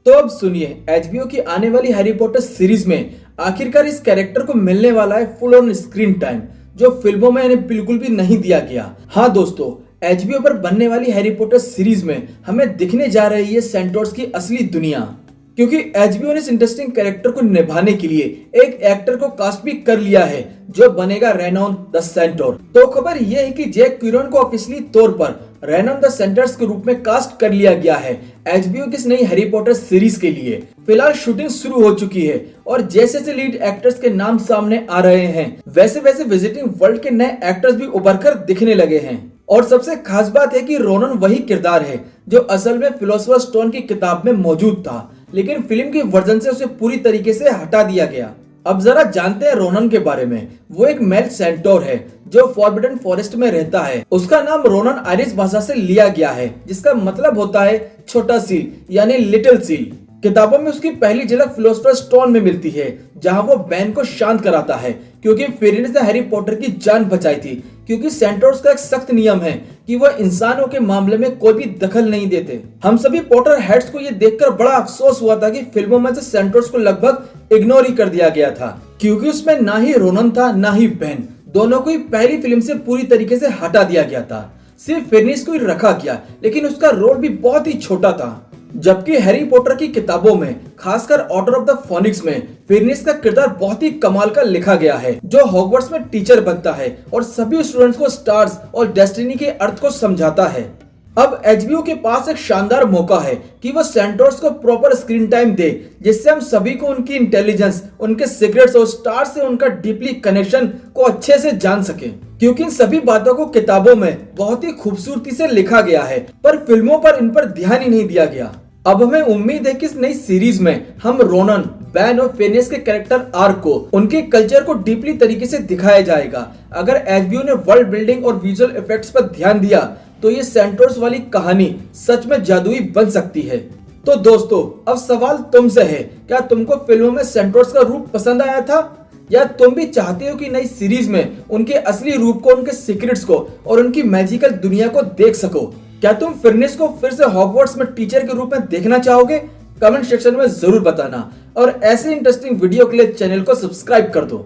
तो अब सुनिए, एचबीओ की आने वाली हैरी पॉटर सीरीज में आखिरकार इस कैरेक्टर को मिलने वाला है फुल ऑन स्क्रीन टाइम, जो फिल्मों में इन्हें बिल्कुल भी नहीं दिया गया। हाँ दोस्तों, एचबीओ पर बनने वाली हैरी पॉटर सीरीज में हमें दिखने जा रही है सेंटोर्स की असली दुनिया, क्योंकि एचबीओ ने इस इंटरेस्टिंग कैरेक्टर को निभाने के लिए एक एक्टर को कास्ट भी कर लिया है जो बनेगा रेनॉन द सेंटोर। तो खबर यह है कि जैक क्यूरन को ऑफिशियली तौर पर रेनॉन द सेंटोर्स के रूप में कास्ट कर लिया गया है एचबीओ की इस नई हैरी पॉटर सीरीज के लिए। फिलहाल शूटिंग शुरू हो चुकी है और जैसे जैसे लीड एक्टर्स के नाम सामने आ रहे हैं वैसे वैसे विजिटिंग वर्ल्ड के नए एक्टर्स भी उभर कर दिखने लगे हैं। और सबसे खास बात है कि रोनन वही किरदार है जो असल में फिलोसोफर स्टोन की किताब में मौजूद था, लेकिन फिल्म के वर्जन से उसे पूरी तरीके से हटा दिया गया। अब जरा जानते हैं रोनन के बारे में। वो एक मेल सेंटोर है जो फॉरबिडन फॉरेस्ट में रहता है। उसका नाम रोनन आयरिश भाषा से लिया गया है, जिसका मतलब होता है छोटा सील यानी लिटिल सील। किताबों में उसकी पहली झलक फिलोसोफर स्टोन में मिलती है, जहां वो बैन को शांत कराता है क्योंकि फिनिक्स ने हैरी पॉटर की जान बचाई थी। क्योंकि सेंटोर्स का एक सख्त नियम है कि वह इंसानों के मामले में कोई भी दखल नहीं देते। हम सभी पॉटर हेड्स को ये देखकर बड़ा अफसोस हुआ था कि फिल्मों में से सेंटोर्स को लगभग इग्नोर ही कर दिया गया था, क्योंकि उसमें ना ही रोनन था ना ही बैन, दोनों को ही पहली फिल्म से पूरी तरीके से हटा दिया गया था। सिर्फ फिनिक्स को ही रखा गया, लेकिन उसका रोल भी बहुत ही छोटा था। जबकि हैरी पॉटर की किताबों में, खासकर ऑर्डर ऑफ द फॉनिक्स में, फिनिक्स का किरदार बहुत ही कमाल का लिखा गया है, जो हॉगवर्ट्स में टीचर बनता है और सभी स्टूडेंट्स को स्टार्स और डेस्टिनी के अर्थ को समझाता है। अब एचबीओ के पास एक शानदार मौका है कि वो सेंटोर्स को प्रॉपर स्क्रीन टाइम दे, जिससे हम सभी को उनकी इंटेलिजेंस, उनके सीक्रेट्स और स्टार्स से उनका डीपली कनेक्शन को अच्छे से जान सके। क्योंकि इन सभी बातों को किताबों में बहुत ही खूबसूरती से लिखा गया है, पर फिल्मों पर इन पर ध्यान ही नहीं दिया गया। अब हमें उम्मीद है कि इस नई सीरीज में हम रोनन, बैन और फिनिक्स के कैरेक्टर आर्क को, उनके कल्चर को डीपली तरीके से दिखाया जाएगा। अगर एचबीओ ने वर्ल्ड बिल्डिंग और विजुअल इफेक्ट्स पर ध्यान दिया तो ये सेंटोर्स वाली कहानी सच में जादुई बन सकती है। तो दोस्तों, अब सवाल तुमसे है, क्या तुमको फिल्मों में सेंटोर्स का रूप पसंद आया था, या तुम भी चाहते हो कि नई सीरीज में उनके असली रूप को, उनके सीक्रेट्स को और उनकी मैजिकल दुनिया को देख सको? क्या तुम फिनिक्स को फिर से हॉगवर्ट्स में टीचर के रूप में देखना चाहोगे? कमेंट सेक्शन में जरूर बताना और ऐसे इंटरेस्टिंग वीडियो के लिए चैनल को सब्सक्राइब कर दो।